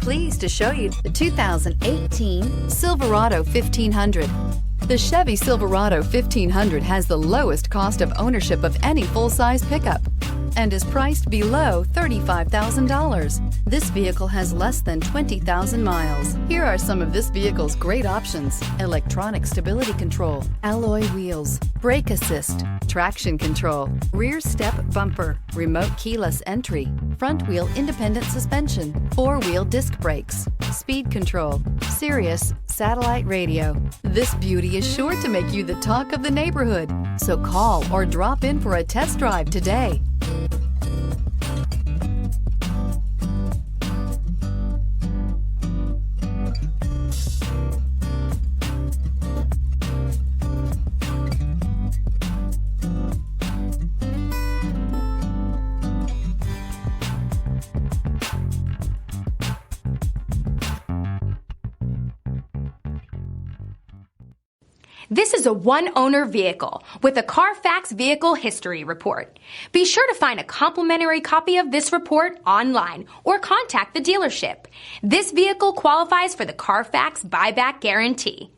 pleased to show you the 2018 Silverado 1500. The Chevy Silverado 1500 has the lowest cost of ownership of any full-size pickup and is priced below $35,000. This vehicle has less than 20,000 miles. Here are some of this vehicle's great options: electronic stability control, alloy wheels, brake assist, traction control, rear step bumper, remote keyless entry, front wheel independent suspension, four-wheel disc brakes, speed control, Sirius satellite radio. This beauty is sure to make you the talk of the neighborhood. So call or drop in for a test drive today. This is a one-owner vehicle with a Carfax Vehicle History Report. Be sure to find a complimentary copy of this report online or contact the dealership. This vehicle qualifies for the Carfax Buyback Guarantee.